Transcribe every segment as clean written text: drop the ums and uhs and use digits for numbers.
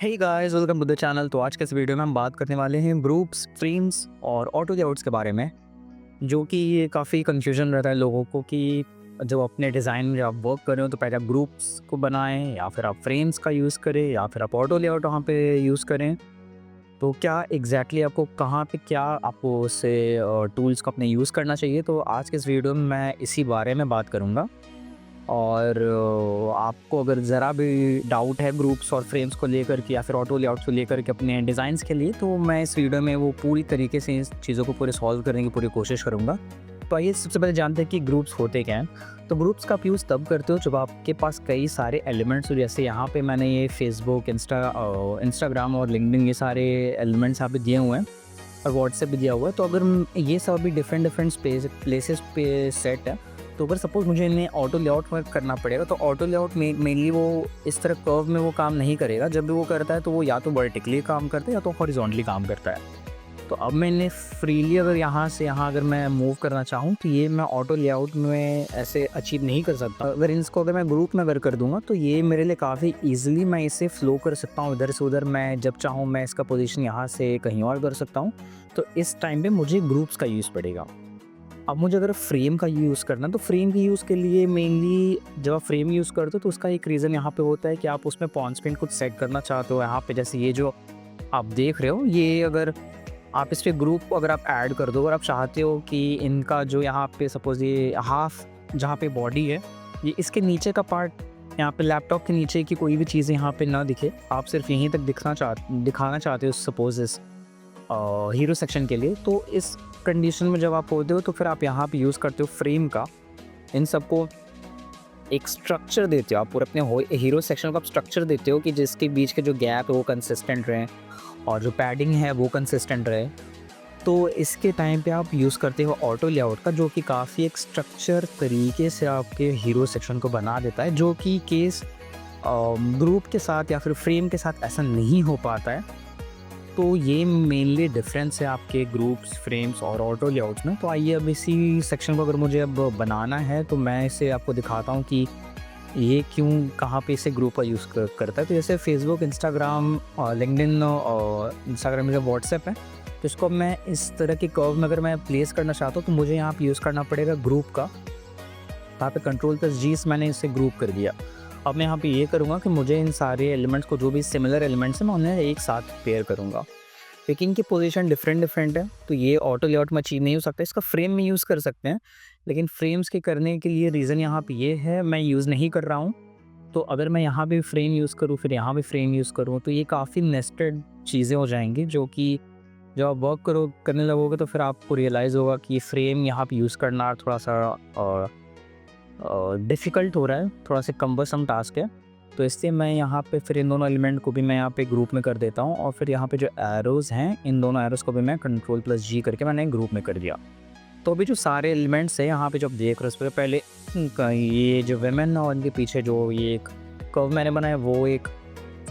Hey guys, welcome to the channel. तो आज के इस वीडियो में हम बात करने वाले हैं ग्रुप्स, फ्रेम्स और ऑटो लेआउट्स के बारे में, जो कि ये काफ़ी कन्फ्यूजन रहता है लोगों को कि जब अपने डिज़ाइन में आप वर्क कर रहे हो तो पहले आप ग्रुप्स को बनाएं या फिर आप फ्रेम्स का यूज़ करें या फिर आप ऑटो लेआउट वहाँ पे यूज़ करें। तो क्या एग्जैक्टली आपको कहाँ पे क्या आपको उससे टूल्स को अपने यूज़ करना चाहिए। तो आज के इस वीडियो में मैं इसी बारे में बात करूँगा। और आपको अगर ज़रा भी डाउट है ग्रुप्स और फ्रेम्स को लेकर के या फिर ऑटो लेआउट्स को लेकर के अपने डिज़ाइंस के लिए, तो मैं इस वीडियो में वो पूरी तरीके से इस चीज़ों को पूरे सॉल्व करने की पूरी कोशिश करूँगा। तो आइए सबसे पहले जानते हैं कि ग्रुप्स होते क्या हैं। तो ग्रुप्स का आप यूज़ तब करते हो जब आपके पास कई सारे एलिमेंट्स हो, जैसे यहाँ पे मैंने ये फेसबुक, इंस्टाग्राम और लिंक्डइन ये सारे एलिमेंट्स यहाँ पे दिए हुए हैं और व्हाट्सएप भी दिया हुआ है। तो अगर ये सब भी डिफरेंट डिफरेंट प्लेसेस पे सेट है, तो अगर सपोज़ मुझे इन्हें ऑटो लेआउट में करना पड़ेगा, तो ऑटो लेआउट में मेनली वो इस तरह कर्व में वो काम नहीं करेगा। जब भी वो करता है तो वो या तो वर्टिकली काम करता है या तो हॉरिजॉन्टली काम करता है। तो अब मैं इन्हें फ्रीली अगर यहाँ से यहाँ अगर मैं मूव करना चाहूँ तो ये मैं ऑटो लेआउट में ऐसे अचीव नहीं कर सकता। अगर मैं ग्रुप में अगर कर दूंगा तो ये मेरे लिए काफ़ी ईजिली मैं इसे फ्लो कर सकता हूँ इधर से उधर। मैं जब चाहूँ मैं इसका पोजीशन यहाँ से कहीं और कर सकता हूँ। तो इस टाइम पे मुझे ग्रुप्स का यूज़ पड़ेगा। अब मुझे अगर फ्रेम का यूज़ करना है तो फ्रेम के यूज़ के लिए मेनली जब आप फ्रेम यूज़ करते हो तो उसका एक रीज़न यहाँ पे होता है कि आप उसमें पॉइंट्स पिन कुछ सेट करना चाहते हो। यहाँ पे जैसे ये जो आप देख रहे हो, ये अगर आप इस पे ग्रुप को अगर आप ऐड कर दो और आप चाहते हो कि इनका जो यहाँ पे सपोज़ ये हाफ जहाँ पे बॉडी है, ये इसके नीचे का पार्ट यहाँ पे लैपटॉप के नीचे की कोई भी चीज़ यहाँ पे ना दिखे, आप सिर्फ यहीं तक दिखाना चाहते हो सपोज़ इस हीरो सेक्शन के लिए। तो इस कंडीशन में जब आप होते हो तो फिर आप यहाँ पे यूज़ करते हो फ्रेम का। इन सबको एक स्ट्रक्चर देते हो, आप पूरे अपने हीरो सेक्शन को आप स्ट्रक्चर देते हो कि जिसके बीच के जो गैप है वो कंसिस्टेंट रहे और जो पैडिंग है वो कंसिस्टेंट रहे। तो इसके टाइम पे आप यूज़ करते हो ऑटो लेआउट का, जो कि काफ़ी एक स्ट्रक्चर तरीके से आपके हीरो सेक्शन को बना देता है, जो कि केस ग्रुप के साथ या फिर फ्रेम के साथ ऐसा नहीं हो पाता है। तो ये मेनली डिफरेंस है आपके ग्रुप्स, फ्रेम्स और ऑटो लेआउट्स में। तो आइए अब इसी सेक्शन को अगर मुझे अब बनाना है तो मैं इसे आपको दिखाता हूँ कि ये क्यों कहाँ पे इसे ग्रुप का यूज़ करता है। तो जैसे फेसबुक, इंस्टाग्राम और लिंक्डइन और इंस्टाग्राम में व्हाट्सएप है, तो इसको मैं इस तरह के कर्व में अगर मैं प्लेस करना चाहता हूँ तो मुझे यहाँ पे यूज़ करना पड़ेगा ग्रुप का। यहाँ पे Ctrl+G से मैंने इसे ग्रुप कर दिया। अब मैं यहाँ पे ये करूँगा कि मुझे इन सारे एलिमेंट्स को, जो भी सिमिलर एलिमेंट्स हैं, मैं उन्हें एक साथ पेयर करूँगा। लेकिन इनकी पोजीशन डिफरेंट है, तो ये ऑटो लेआउट में अचीव नहीं हो सकता। इसका फ्रेम में यूज़ कर सकते हैं, लेकिन फ्रेम्स के करने के लिए रीज़न यहाँ पे ये है, मैं यूज़ नहीं कर रहा हूँ। तो अगर मैं यहाँ भी फ्रेम यूज़ करूँ फिर यहाँ भी फ्रेम यूज़ करूँ तो ये काफ़ी नेस्टेड चीज़ें हो जाएँगी, जो कि जब आप वर्क करने लगोगे तो फिर आपको रियलाइज़ होगा कि फ्रेम यहाँ पे यूज़ करना थोड़ा-सा डिफ़िकल्ट हो रहा है, थोड़ा-सा कम्बरसम टास्क है। तो इसलिए मैं यहाँ पे फिर इन दोनों एलिमेंट को भी मैं यहाँ पे ग्रुप में कर देता हूँ और फिर यहाँ पे जो एरोज़ हैं, इन दोनों एरोज़ को भी मैं Ctrl+G करके मैंने ग्रुप में कर दिया। तो अभी जो सारे एलिमेंट्स हैं यहाँ पे जो आप देख रहे हो, उसपे पहले ये जो वुमेन और इनके पीछे जो ये एक कर्व मैंने बनाया वो एक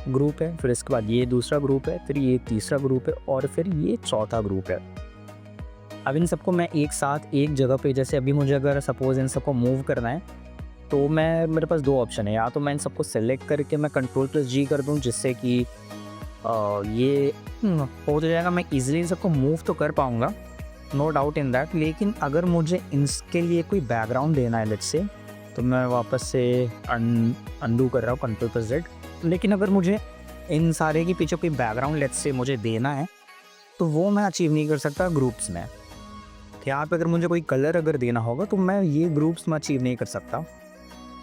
ग्रुप है, फिर इसके बाद ये दूसरा ग्रुप है, फिर ये तीसरा ग्रुप है और फिर ये चौथा ग्रुप है। अब इन सबको मैं एक साथ एक जगह पे, जैसे अभी मुझे अगर सपोज़ इन सबको मूव करना है तो मेरे पास दो ऑप्शन है, या तो मैं इन सबको सेलेक्ट करके मैं Ctrl+G कर दूं जिससे कि ये हो तो जाएगा, मैं इजीली इन सबको मूव तो कर पाऊँगा, नो डाउट इन दैट। लेकिन अगर मुझे इसके लिए कोई बैकग्राउंड देना है लेट्स से, तो मैं वापस से अनडू कर रहा हूँ Ctrl+Z। लेकिन अगर मुझे इन सारे के पीछे कोई बैकग्राउंड लेट्स से मुझे देना है तो वो मैं अचीव नहीं कर सकता ग्रुप्स में। यहाँ पे अगर मुझे कोई कलर अगर देना होगा तो मैं ये ग्रुप्स में अचीव नहीं कर सकता।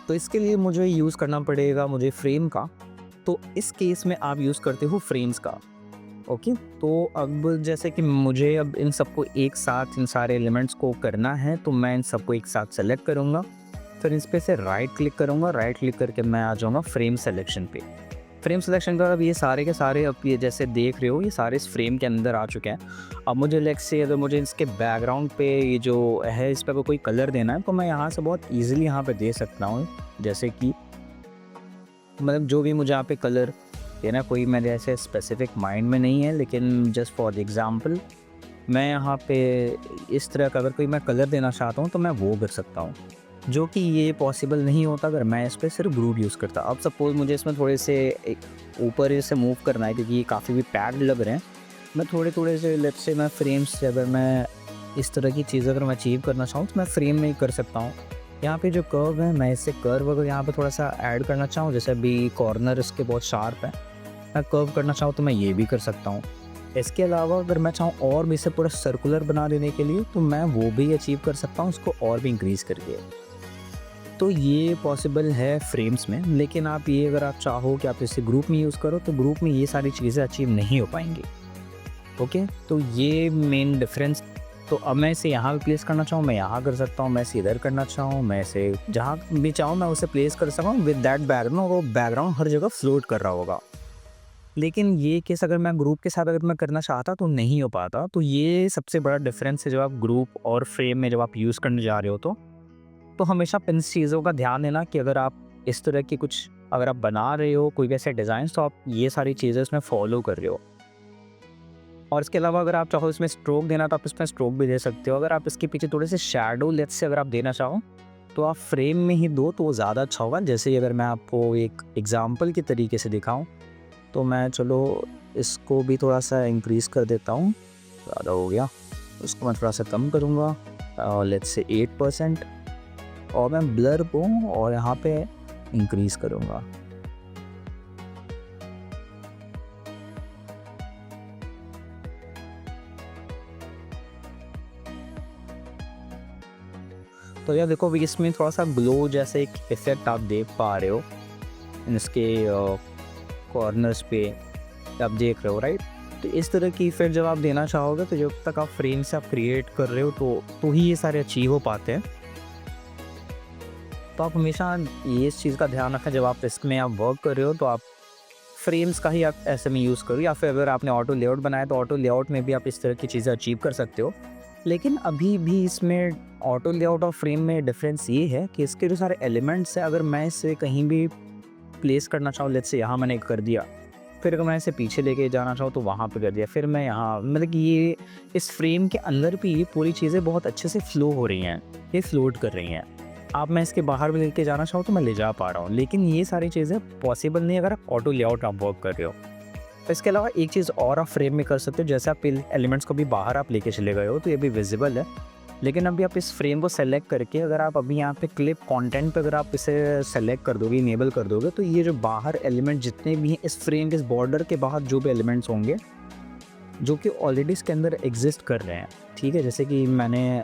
तो इसके लिए मुझे यूज़ करना पड़ेगा मुझे फ्रेम का। तो इस केस में आप यूज़ करते हो फ्रेम्स का। ओके, तो अब जैसे कि मुझे अब इन सबको एक साथ इन सारे एलिमेंट्स को करना है, तो मैं इन सबको एक साथ सेलेक्ट करूँगा, फिर इस पे से राइट क्लिक करूँगा, राइट क्लिक करके मैं आ जाऊँगा फ्रेम सेलेक्शन पे। फ्रेम सिलेक्शन के बाद अब ये सारे के सारे, अब ये जैसे देख रहे हो, ये सारे इस फ्रेम के अंदर आ चुके हैं। अब मुझे लेट्स से अगर मुझे इसके बैकग्राउंड पे ये जो है इस पर कोई कलर देना है तो मैं यहाँ से बहुत ईजिली यहाँ पे दे सकता हूँ। जैसे कि मतलब जो भी मुझे यहाँ पे कलर देना, कोई मेरे ऐसे स्पेसिफिक माइंड में नहीं है, लेकिन जस्ट फॉर द एग्ज़ाम्पल मैं यहाँ पे इस तरह का अगर कोई मैं कलर देना चाहता हूँ तो मैं वो कर सकता हूँ। जो कि ये पॉसिबल नहीं होता अगर मैं इस पे सिर्फ ग्रुप यूज़ करता। अब सपोज़ मुझे इसमें थोड़े से एक ऊपर से मूव करना है क्योंकि ये काफ़ी भी पैक्ड लग रहे हैं। मैं थोड़े-थोड़े से लेट्स से मैं फ्रेम्स से अगर मैं इस तरह की चीज़ अगर मैं अचीव करना चाहूँ तो मैं फ्रेम में ही कर सकता हूँ। यहाँ पे जो कर्व है मैं इससे कर्व अगर यहाँ पे थोड़ा-सा ऐड करना चाहूँ, जैसे अभी कॉर्नर इसके बहुत शार्प है, मैं कर्व करना चाहूँ तो मैं ये भी कर सकता हूँ। इसके अलावा अगर मैं चाहूँ और भी इसे पूरा सर्कुलर बना देने के लिए तो मैं वो भी अचीव कर सकता हूँ उसको और भी इंक्रीज़ करके। तो ये पॉसिबल है फ्रेम्स में, लेकिन आप ये अगर आप चाहो कि आप इसे ग्रुप में यूज़ करो तो ग्रुप में ये सारी चीज़ें अचीव नहीं हो पाएंगी। ओके, तो ये मेन डिफरेंस। तो अब मैं इसे यहाँ भी प्लेस करना चाहूँ मैं यहाँ कर सकता हूँ, मैं इसे इधर करना चाहूँ मैं इसे जहाँ भी चाहूँ मैं उसे प्लेस कर सकता हूँ विद दैट बैकग्राउंड, और वो बैकग्राउंड हर जगह फ्लोट कर रहा होगा। लेकिन ये केस अगर मैं ग्रुप के साथ अगर मैं करना चाहता तो नहीं हो पाता। तो ये सबसे बड़ा डिफरेंस है जब आप ग्रुप और फ्रेम में जब आप यूज़ करने जा रहे हो तो हमेशा इन चीज़ों का ध्यान देना कि अगर आप इस तरह की कुछ अगर आप बना रहे हो कोई वैसे डिज़ाइन तो आप ये सारी चीज़ें इसमें फॉलो कर रहे हो। और इसके अलावा अगर आप चाहो इसमें स्ट्रोक देना तो आप इसमें स्ट्रोक भी दे सकते हो। अगर आप इसके पीछे थोड़े से शैडो लेट्स से अगर आप देना चाहो तो आप फ्रेम में ही दो तो वो ज़्यादा अच्छा होगा। जैसे अगर मैं आपको एक एग्जांपल के तरीके से दिखाऊं तो मैं चलो इसको भी थोड़ा सा इंक्रीज़ कर देता हूँ, ज़्यादा हो गया, उसको मैं थोड़ा सा कम करूँगा लेट्स से 8%, और मैं ब्लर को और यहाँ पे इंक्रीज़ करूँगा। तो यार देखो अभी इसमें थोड़ा सा ग्लो जैसे एक इफ़ेक्ट आप देख पा रहे हो इसके कॉर्नर्स पे आप देख रहे हो, राइट। तो इस तरह की इफ़ेक्ट जब आप देना चाहोगे तो जब तक आप फ्रेम से आप क्रिएट कर रहे हो तो ही ये सारे अचीव हो पाते हैं। तो आप हमेशा ये इस चीज़ का ध्यान रखें जब आप इसमें आप वर्क कर रहे हो तो आप फ्रेम्स का ही आप ऐसे में यूज़ करो, या फिर अगर आपने ऑटो लेआउट बनाया तो ऑटो लेआउट में भी आप इस तरह की चीज़ें अचीव कर सकते हो। लेकिन अभी भी इसमें ऑटो लेआउट और फ्रेम में डिफरेंस ये है कि इसके जो सारे एलिमेंट्स हैं अगर मैं इसे कहीं भी प्लेस करना चाहूँ, लेट्स से यहाँ मैंने कर दिया, फिर अगर मैं इसे पीछे लेके जाना चाहूँ तो वहाँ पे कर दिया, फिर मैं यहाँ मतलब कि ये इस फ्रेम के अंदर भी ये पूरी चीज़ें बहुत अच्छे से फ्लो हो रही हैं, ये फ्लोट कर रही हैं। आप मैं इसके बाहर भी लेके जाना चाहूँ तो मैं ले जा पा रहा हूँ, लेकिन ये सारी चीज़ें पॉसिबल नहीं अगर आप ऑटो लेआउट आप वर्क कर रहे हो। तो इसके अलावा एक चीज़ और आप फ्रेम में कर सकते हो, जैसे आप एलिमेंट्स को भी बाहर आप लेके चले गए हो तो ये भी विजिबल है, लेकिन अभी आप इस फ्रेम को सेलेक्ट करके अगर आप अभी यहाँ पे क्लिप कंटेंट पे अगर आप इसे सेलेक्ट कर दोगे, इनेबल कर दोगे, तो ये जो बाहर एलिमेंट जितने भी हैं इस फ्रेम के इस बॉर्डर के बाहर जो भी एलिमेंट्स होंगे जो कि ऑलरेडी इसके अंदर एग्जिस्ट कर रहे हैं, ठीक है। जैसे कि मैंने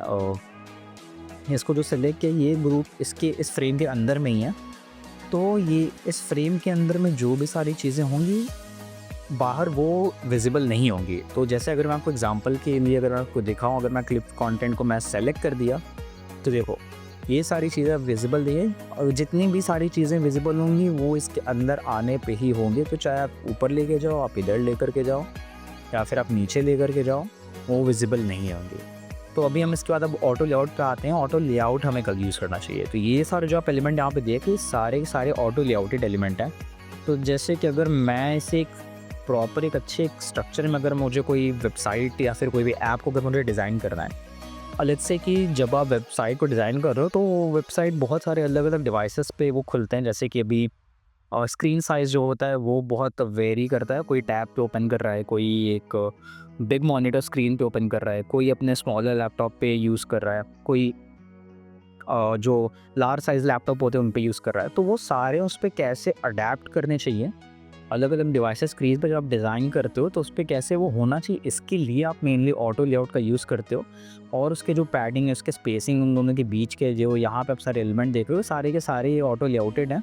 इसको जो सेलेक्ट किया ये ग्रुप इसके इस फ्रेम के अंदर में ही है, तो ये इस फ्रेम के अंदर में जो भी सारी चीज़ें होंगी बाहर वो विजिबल नहीं होंगी। तो जैसे अगर मैं आपको एग्जांपल के लिए अगर मैं आपको दिखाऊं, अगर मैं क्लिप कंटेंट को मैं सेलेक्ट कर दिया तो देखो ये सारी चीज़ें विजिबल नहीं है, और जितनी भी सारी चीज़ें विजिबल होंगी वो इसके अंदर आने पे ही होंगे। तो चाहे आप ऊपर लेके जाओ, आप इधर लेकर के जाओ, या फिर आप नीचे लेकर के जाओ, वो विजिबल नहीं होंगे। तो अभी हम इसके बाद अब ऑटो लेआउट पे आते हैं। ऑटो लेआउट हमें कब यूज़ करना चाहिए, तो ये सारे जो आप एलिमेंट यहाँ पे देख रहे सारे सारे ऑटो लेआउटेड एलिमेंट हैं। तो जैसे कि अगर मैं इसे एक प्रॉपर एक अच्छे एक स्ट्रक्चर में अगर मुझे कोई वेबसाइट या फिर कोई भी ऐप को अगर मुझे डिज़ाइन करना है, और लेट्स से कि जब आप वेबसाइट को डिज़ाइन कर रहे हो तो वेबसाइट बहुत सारे अलग अलग डिवाइसेस पे वो खुलते हैं। जैसे कि अभी स्क्रीन साइज़ जो होता है वो बहुत वेरी करता है, कोई टैब पे ओपन कर रहा है, कोई एक बिग मॉनिटर स्क्रीन पे ओपन कर रहा है, कोई अपने स्मॉलर लैपटॉप पे यूज़ कर रहा है, कोई जो लार्ज साइज़ लैपटॉप होते हैं उन पे यूज़ कर रहा है। तो वो सारे उस पे कैसे अडेप्ट करने चाहिए अलग अलग डिवाइसेस स्क्रीन पर जब आप डिज़ाइन करते हो तो उस पर कैसे वो होना चाहिए, इसके लिए आप मेनली ऑटो लेआउट का यूज़ करते हो। और उसके जो पैडिंग है, उसके स्पेसिंग, उन दोनों के बीच के जो यहाँ पे आप सारे एलिमेंट देख रहे हो सारे के सारे ऑटो लेआउटेड हैं।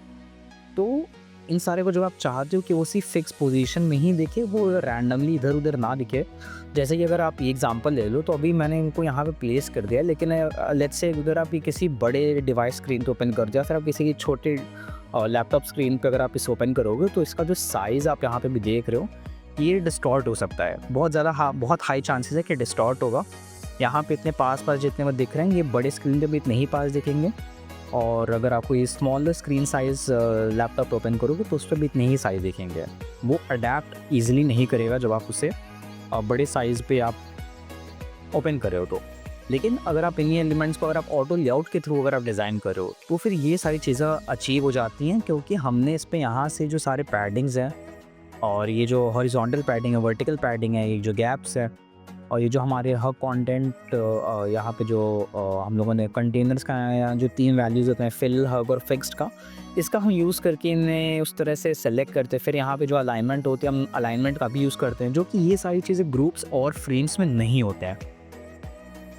तो इन सारे को जो आप चाहते हो कि वो उसी फिक्स पोजीशन में ही दिखे, वो रैंडमली इधर उधर ना दिखे। जैसे कि अगर आप ये एग्जांपल ले लो तो अभी मैंने इनको यहाँ पे प्लेस कर दिया, लेकिन लेट्स से अगर आप ये किसी बड़े डिवाइस स्क्रीन पे ओपन कर दिया, फिर आप किसी की छोटे लैपटॉप स्क्रीन पे अगर आप इसे ओपन करोगे तो इसका जो साइज़ आप यहाँ पे भी देख रहे हो ये डिस्टॉर्ट हो सकता है। बहुत ज़्यादा बहुत हाई चांसेस है कि डिस्टॉर्ट होगा। यहाँ पे इतने पास जितने में दिख रहे हैं ये बड़े स्क्रीन पे भी इतने ही पास दिखेंगे, और अगर आपको ये smaller screen size laptop open करोगे तो उस पर भी इतने ही साइज़ दिखेंगे। वो अडेप्ट ईजिली नहीं करेगा जब आप उसे बड़े साइज़ पे आप ओपन कर रहे हो तो। लेकिन अगर आप इन्हीं एलिमेंट्स को अगर आप ऑटो लेआउट के थ्रू अगर आप डिज़ाइन करो तो फिर ये सारी चीज़ें अचीव हो जाती हैं, क्योंकि हमने इस पे यहाँ से जो सारे पैडिंग्स हैं और ये जो हॉरिजॉन्टल पैडिंग है, वर्टिकल पैडिंग है, ये जो गैप्स है और ये जो हमारे हब कंटेंट यहाँ पे जो हम लोगों ने कंटेनर्स का या जो 3 वैल्यूज़ होते हैं फिल, हब और फिक्स्ड का, इसका हम यूज़ करके इन्हें उस तरह से सेलेक्ट करते हैं। फिर यहाँ पे जो अलाइनमेंट होती है हम अलाइनमेंट का भी यूज़ करते हैं, जो कि ये सारी चीज़ें ग्रुप्स और फ्रेम्स में नहीं होते हैं।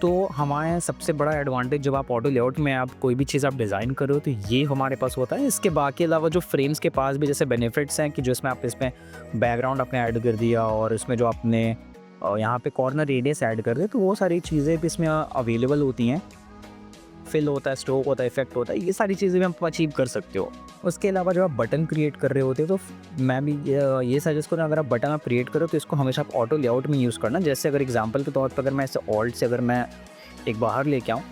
तो हमारे यहाँ सबसे बड़ा एडवांटेज जब आप ऑटो लेआउट में आप कोई भी चीज़ आप डिज़ाइन करो तो ये हमारे पास होता है। इसके बाकी अलावा जो फ्रेम्स के पास भी जैसे बेनिफिट्स हैं कि जो इसमें आप इसमें बैकग्राउंड आपने ऐड कर दिया और इसमें जो आपने यहाँ पे कॉर्नर रेडियस ऐड कर दे, तो वो सारी चीज़ें भी इसमें अवेलेबल होती हैं। फिल होता है, स्ट्रोक होता है, इफेक्ट होता है, ये सारी चीज़ें भी आप अचीव कर सकते हो। उसके अलावा जब आप बटन क्रिएट कर रहे होते हो तो मैं भी ये सजेस्ट करूँ, अगर आप बटन आप क्रिएट करो तो इसको हमेशा आप ऑटो लेआउट में यूज़ करना। जैसे अगर एग्जांपल के तौर पर अगर मैं इसे ऑल्ट से अगर मैं एक बाहर लेके आऊँ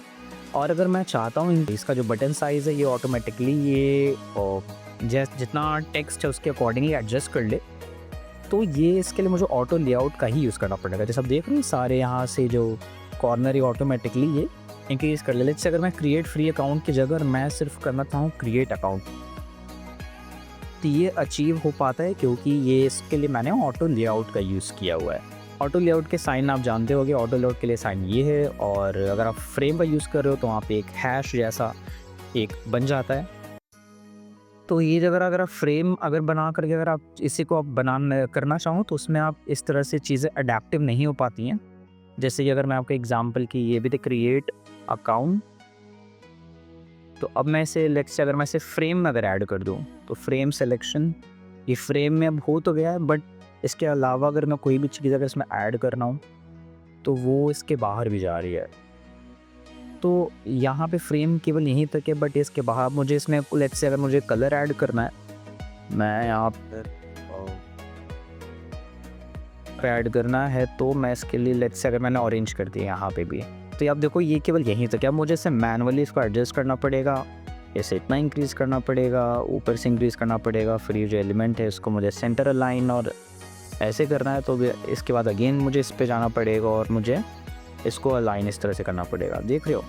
और अगर मैं चाहता हूँ इसका जो बटन साइज़ है ये ऑटोमेटिकली ये जितना टेक्स्ट है उसके अकॉर्डिंगली एडजस्ट कर ले, तो ये इसके लिए मुझे ऑटो लेआउट का ही यूज़ करना पड़ेगा। जैसे आप देख रहे हैं सारे यहाँ से जो कॉर्नर ही ऑटोमेटिकली ये इंक्रीज़ कर ले। जैसे अगर मैं क्रिएट फ्री अकाउंट की जगह मैं सिर्फ करना चाहूँ क्रिएट अकाउंट, तो ये अचीव हो पाता है क्योंकि ये इसके लिए मैंने ऑटो लेआउट का यूज़ किया हुआ है। ऑटो लेआउट के साइन आप जानते होंगे, ऑटो लेआउट के लिए साइन ये है, और अगर आप फ्रेम का यूज़ कर रहे हो तो वहाँ पे एक हैश जैसा एक बन जाता है। तो ये जगह अगर आप फ्रेम अगर बना करके अगर आप इसी को आप करना चाहो तो उसमें आप इस तरह से चीज़ें अडेप्टिव नहीं हो पाती हैं। जैसे कि अगर मैं आपको एग्जांपल की ये भी थे क्रिएट अकाउंट, तो अब मैं इसे लेट्स से अगर मैं इसे फ्रेम में अगर ऐड कर दूँ तो फ्रेम सिलेक्शन ये फ्रेम में अब हो तो गया है, बट इसके अलावा अगर मैं कोई भी चीज़ अगर इसमें ऐड करना हूँ तो वो इसके बाहर भी जा रही है। तो यहाँ पे फ्रेम केवल यहीं तक है, बट इसके बाहर मुझे इसमें लेट्स से अगर मुझे कलर ऐड करना है, मैं यहाँ पर ऐड करना है तो मैं इसके लिए लेट्स से अगर मैंने ऑरेंज कर दिया यहाँ पे भी, तो आप देखो ये केवल यहीं तक है। अब मुझे इसे मैनुअली इसको एडजस्ट करना पड़ेगा, इसे इतना इंक्रीज़ करना पड़ेगा, ऊपर से इंक्रीज़ करना पड़ेगा, फिर ये जो एलिमेंट है इसको मुझे सेंटर अलाइन और ऐसे करना है, तो इसके बाद अगेन मुझे इस पे जाना पड़ेगा और मुझे इसको अलाइन इस तरह से करना पड़ेगा। देख रहे हो,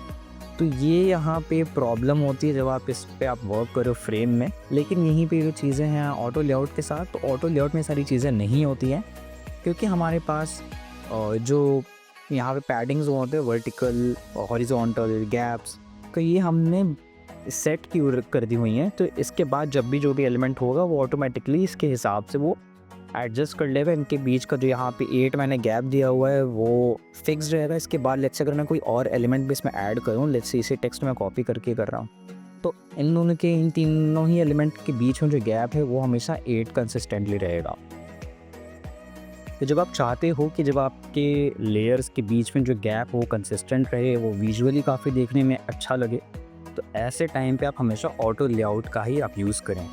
तो ये यहाँ पे प्रॉब्लम होती है जब आप इस पे आप वर्क करो फ्रेम में। लेकिन यहीं पे जो चीज़ें हैं ऑटो लेआउट के साथ, तो ऑटो लेआउट में सारी चीज़ें नहीं होती हैं, क्योंकि हमारे पास जो यहाँ पे पैडिंग्स होते हैं वर्टिकल, हॉरिजॉन्टल, गैप्स, तो ये हमने सेट की कर दी हुई हैं। तो इसके बाद जब भी जो भी एलिमेंट होगा वो ऑटोमेटिकली इसके हिसाब से वो एडजस्ट कर लेगा। इनके बीच का जो यहाँ पे 8 मैंने गैप दिया हुआ है वो फिक्स्ड रहेगा। इसके बाद लेट्स से अगर मैं कोई और एलिमेंट भी इसमें ऐड करूँ, लेट्स से इसे टेक्स्ट में कॉपी करके कर रहा हूँ, तो इन तीनों ही एलिमेंट के बीच में जो गैप है वो हमेशा 8 कंसिस्टेंटली रहेगा। तो जब आप चाहते हो कि जब आपके लेयर्स के बीच में जो गैप हो कंसिस्टेंट रहे, वो विजुअली काफ़ी देखने में अच्छा लगे, तो ऐसे टाइम पे आप हमेशा ऑटो लेआउट का ही आप यूज़ करें।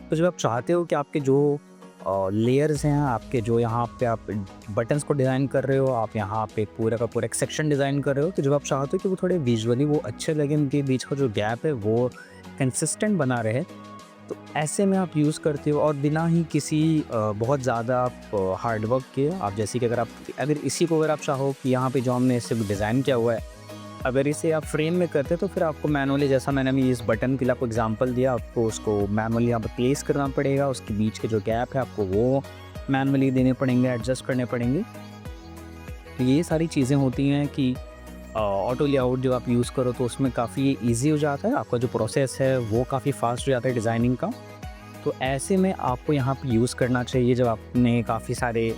तो जब आप चाहते हो कि आपके जो लेयर्स हैं, आपके जो यहाँ पे आप बटन्स को डिज़ाइन कर रहे हो, आप यहाँ पे पूरा का पूरा एक सेक्शन डिज़ाइन कर रहे हो, तो जब आप चाहते हो कि वो थोड़े विजुअली वो अच्छे लगे, उनके बीच का जो गैप है वो कंसिस्टेंट बना रहे, तो ऐसे में आप यूज़ करते हो और बिना ही किसी बहुत ज़्यादा आप हार्ड वर्क के, आप जैसे कि अगर इसी को अगर आप चाहो कि यहाँ पे जो हमने इसे डिज़ाइन किया हुआ है, अगर इसे आप फ्रेम में करते तो फिर आपको मैनुअली, जैसा मैंने अभी इस बटन के लिए आपको एग्जांपल दिया, आपको उसको मैनुअली यहाँ पर प्लेस करना पड़ेगा, उसके बीच के जो गैप है आपको वो मैनुअली देने पड़ेंगे, एडजस्ट करने पड़ेंगे। तो ये सारी चीज़ें होती हैं कि ऑटो लेआउट जब आप यूज़ करो तो उसमें काफ़ी ईजी हो जाता है, आपका जो प्रोसेस है वो काफ़ी फास्ट हो जाता है डिज़ाइनिंग का। तो ऐसे में आपको यहाँ पे यूज़ करना चाहिए जब आपने काफ़ी सारे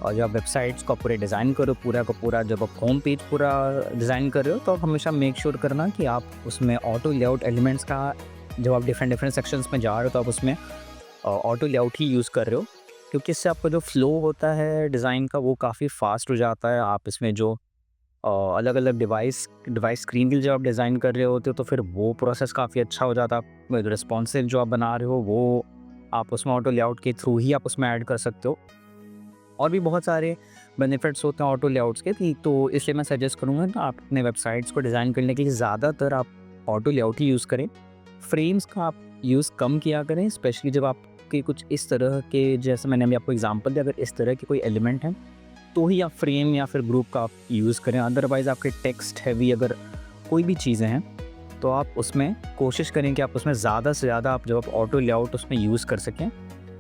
और जब आप वेबसाइट्स को पूरे डिज़ाइन करो, पूरा का पूरा जब आप होम पेज पूरा डिज़ाइन कर रहे हो, तो आप हमेशा मेक श्योर करना कि आप उसमें ऑटो लेआउट एलिमेंट्स का, जब आप डिफरेंट सेक्शंस में जा रहे हो तो आप उसमें ऑटो लेआउट ही यूज़ कर रहे हो, क्योंकि इससे आपका जो फ्लो होता है डिज़ाइन का वो काफ़ी फास्ट हो जाता है। आप इसमें जो अलग अलग डिवाइस स्क्रीन के लिए जब आप डिज़ाइन कर रहे होते हो तो फिर वो प्रोसेस काफ़ी अच्छा हो जाता है। रिस्पॉन्सिव जो आप बना रहे हो वो आप उसमें ऑटो लेआउट के थ्रू ही आप उसमें ऐड कर सकते हो। और भी बहुत सारे बेनिफिट्स होते हैं ऑटो लेआउट्स के, तो इसलिए मैं सजेस्ट करूँगा कि आप अपने वेबसाइट्स को डिज़ाइन करने के लिए ज़्यादातर आप ऑटो लेआउट ही यूज़ करें। फ्रेम्स का आप यूज़ कम किया करें, स्पेशली जब आपके कुछ इस तरह के, जैसे मैंने अभी आपको एग्जांपल दिया, अगर इस तरह के कोई एलिमेंट हैं तो ही आप फ्रेम या फिर ग्रुप का आप यूज़ करें। अदरवाइज़ आपके टेक्स्ट हैवी अगर कोई भी चीज़ें हैं तो आप उसमें कोशिश करें कि आप उसमें ज़्यादा से ज़्यादा आप जब आप ऑटो लेआउट उसमें यूज़ कर सकें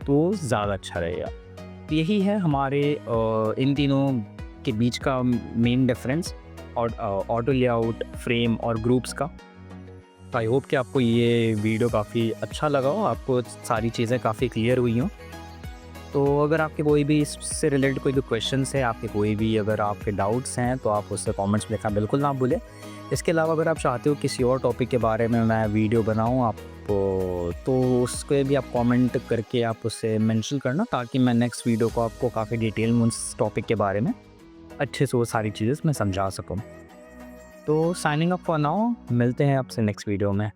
तो ज़्यादा अच्छा रहेगा। तो यही है हमारे इन तीनों के बीच का मेन डिफरेंस और ऑटो लेआउट, फ्रेम और ग्रुप्स का। तो आई होप कि आपको ये वीडियो काफ़ी अच्छा लगा हो, आपको सारी चीज़ें काफ़ी क्लियर हुई हों। तो अगर आपके कोई भी इससे रिलेटेड कोई भी क्वेश्चंस है, आपके कोई भी अगर आपके डाउट्स हैं तो आप उससे कमेंट्स में लिखना बिल्कुल ना भूलें। इसके अलावा अगर आप चाहते हो किसी और टॉपिक के बारे में मैं वीडियो बनाऊँ आप तो उसके भी आप कमेंट करके आप उसे मेंशन करना, ताकि मैं नेक्स्ट वीडियो को आपको काफ़ी डिटेल में उस टॉपिक के बारे में अच्छे से वो सारी चीज़ें मैं समझा सकूँ। तो साइनिंग ऑफ फॉर नाउ, मिलते हैं आपसे नेक्स्ट वीडियो में।